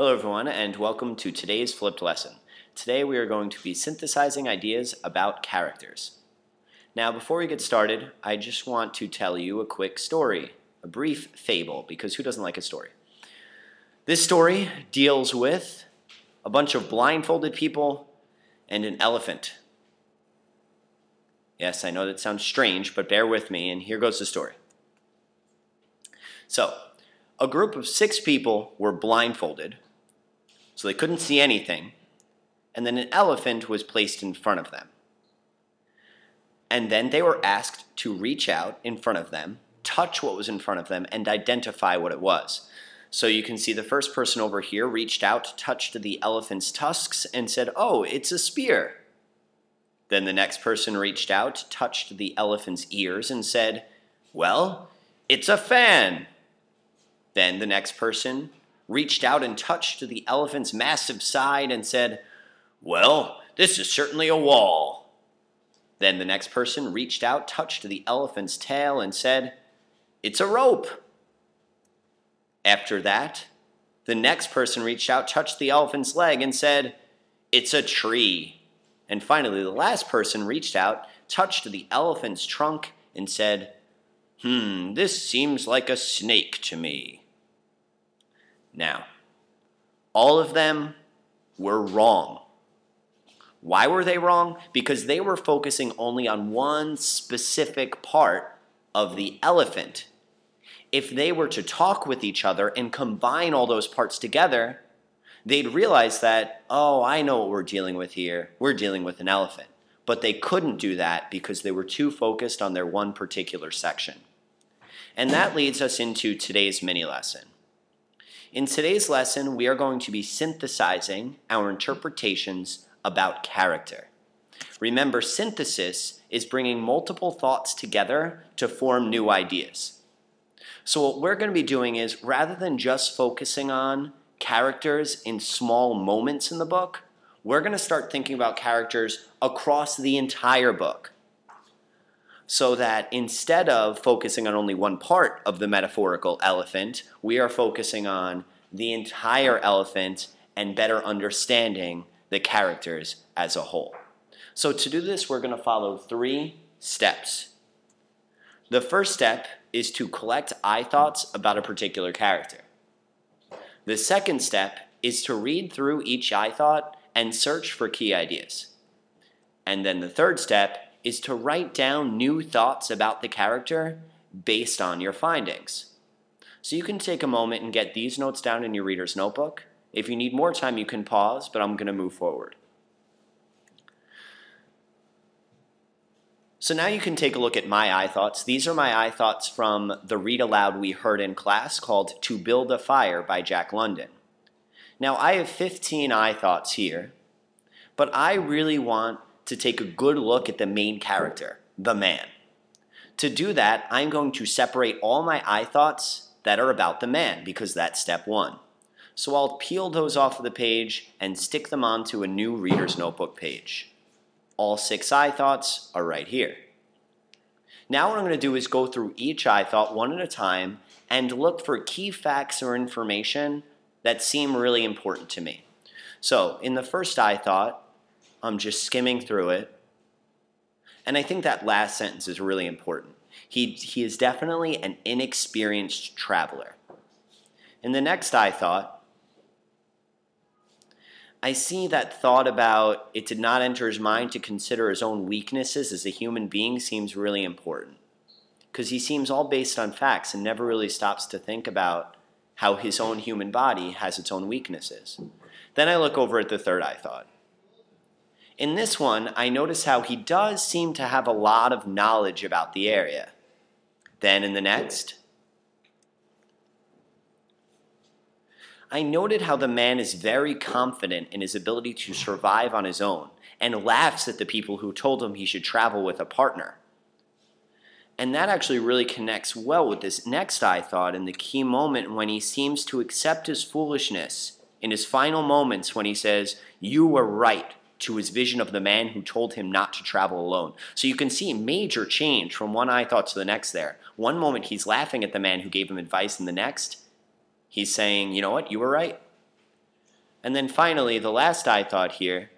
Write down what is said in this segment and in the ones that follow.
Hello everyone and welcome to today's flipped lesson. Today we are going to be synthesizing ideas about characters. Now before we get started, I just want to tell you a quick story, a brief fable, because who doesn't like a story? This story deals with a bunch of blindfolded people and an elephant. Yes, I know that sounds strange, but bear with me, and here goes the story. So, a group of 6 people were blindfolded, so they couldn't see anything, and then an elephant was placed in front of them. And then they were asked to reach out in front of them, touch what was in front of them, and identify what it was. So you can see the first person over here reached out, touched the elephant's tusks, and said, "Oh, it's a spear." Then the next person reached out, touched the elephant's ears, and said, "Well, it's a fan." Then the next person reached out and touched the elephant's massive side and said, "Well, this is certainly a wall." Then the next person reached out, touched the elephant's tail, and said, "It's a rope." After that, the next person reached out, touched the elephant's leg, and said, "It's a tree." And finally, the last person reached out, touched the elephant's trunk, and said, "This seems like a snake to me." Now, all of them were wrong. Why were they wrong? Because they were focusing only on one specific part of the elephant. If they were to talk with each other and combine all those parts together, they'd realize that, oh, I know what we're dealing with here. We're dealing with an elephant. But they couldn't do that because they were too focused on their one particular section. And that leads us into today's mini lesson. In today's lesson, we are going to be synthesizing our interpretations about character. Remember, synthesis is bringing multiple thoughts together to form new ideas. So what we're going to be doing is, rather than just focusing on characters in small moments in the book, we're going to start thinking about characters across the entire book. So that instead of focusing on only one part of the metaphorical elephant, we are focusing on the entire elephant and better understanding the characters as a whole. So to do this, we're going to follow 3 steps. The first step is to collect I thoughts about a particular character. The second step is to read through each I thought and search for key ideas. And then the third step is to write down new thoughts about the character based on your findings. So you can take a moment and get these notes down in your reader's notebook. If you need more time, you can pause, but I'm going to move forward. So now you can take a look at my I thoughts. These are my I thoughts from the read aloud we heard in class called "To Build a Fire" by Jack London. Now I have 15 I thoughts here, but I really want to take a good look at the main character, the man. To do that, I'm going to separate all my I thoughts that are about the man, because that's step 1. So I'll peel those off of the page and stick them onto a new reader's notebook page. All 6 I thoughts are right here. Now what I'm going to do is go through each I thought one at a time and look for key facts or information that seem really important to me. So in the first I thought, I'm just skimming through it, and I think that last sentence is really important. He is definitely an inexperienced traveler. In the next I thought, I see that thought about it did not enter his mind to consider his own weaknesses as a human being seems really important, because he seems all based on facts and never really stops to think about how his own human body has its own weaknesses. Then I look over at the third I thought. In this one, I notice how he does seem to have a lot of knowledge about the area. Then in the next, I noted how the man is very confident in his ability to survive on his own and laughs at the people who told him he should travel with a partner. And that actually really connects well with this next I thought in the key moment when he seems to accept his foolishness in his final moments when he says, "You were right," to his vision of the man who told him not to travel alone. So you can see major change from one I thought to the next there. One moment he's laughing at the man who gave him advice, and the next he's saying, "You know what, you were right." And then finally, the last I thought here,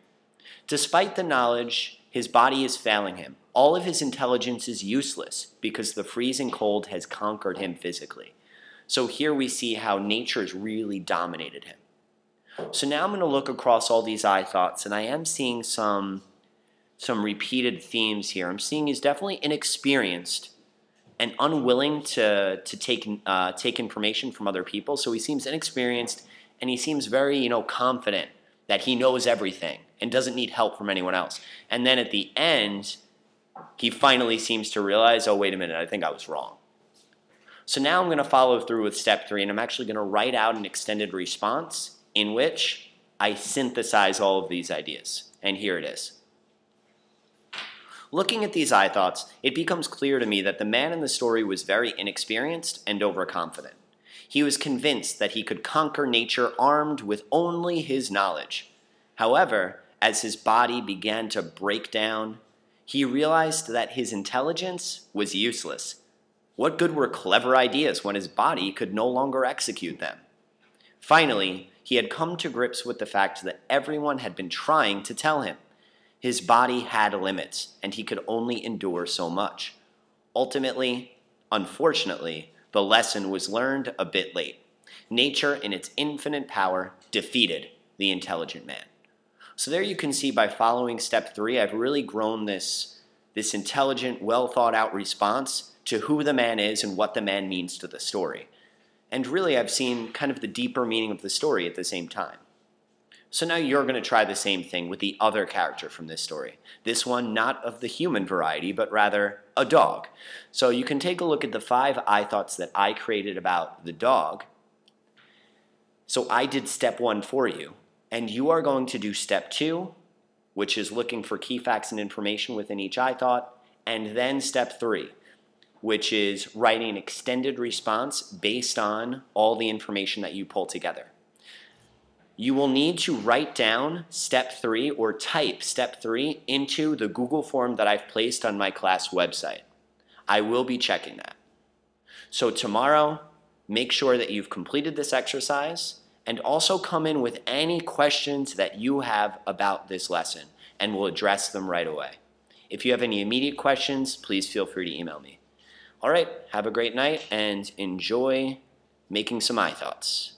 despite the knowledge his body is failing him, all of his intelligence is useless because the freezing cold has conquered him physically. So here we see how nature has really dominated him. So now I'm going to look across all these I thoughts, and I am seeing some repeated themes here. I'm seeing he's definitely inexperienced and unwilling to take information from other people. So he seems inexperienced, and he seems very confident that he knows everything and doesn't need help from anyone else. And then at the end, he finally seems to realize, oh, wait a minute, I think I was wrong. So now I'm going to follow through with step 3, and I'm actually going to write out an extended response in which I synthesize all of these ideas. And here it is. Looking at these I thoughts, it becomes clear to me that the man in the story was very inexperienced and overconfident. He was convinced that he could conquer nature armed with only his knowledge. However, as his body began to break down, he realized that his intelligence was useless. What good were clever ideas when his body could no longer execute them? Finally, he had come to grips with the fact that everyone had been trying to tell him. His body had limits, and he could only endure so much. Ultimately, unfortunately, the lesson was learned a bit late. Nature, in its infinite power, defeated the intelligent man. So there you can see by following step 3, I've really grown this intelligent, well-thought-out response to who the man is and what the man means to the story. And really, I've seen kind of the deeper meaning of the story at the same time. So now you're going to try the same thing with the other character from this story. This one not of the human variety, but rather a dog. So you can take a look at the 5 I thoughts that I created about the dog. So I did step 1 for you, and you are going to do step 2, which is looking for key facts and information within each I thought, and then step 3, which is writing an extended response based on all the information that you pull together. You will need to write down step 3 or type step 3 into the Google form that I've placed on my class website. I will be checking that. So tomorrow, make sure that you've completed this exercise and also come in with any questions that you have about this lesson, and we'll address them right away. If you have any immediate questions, please feel free to email me. All right, have a great night and enjoy making some I thoughts.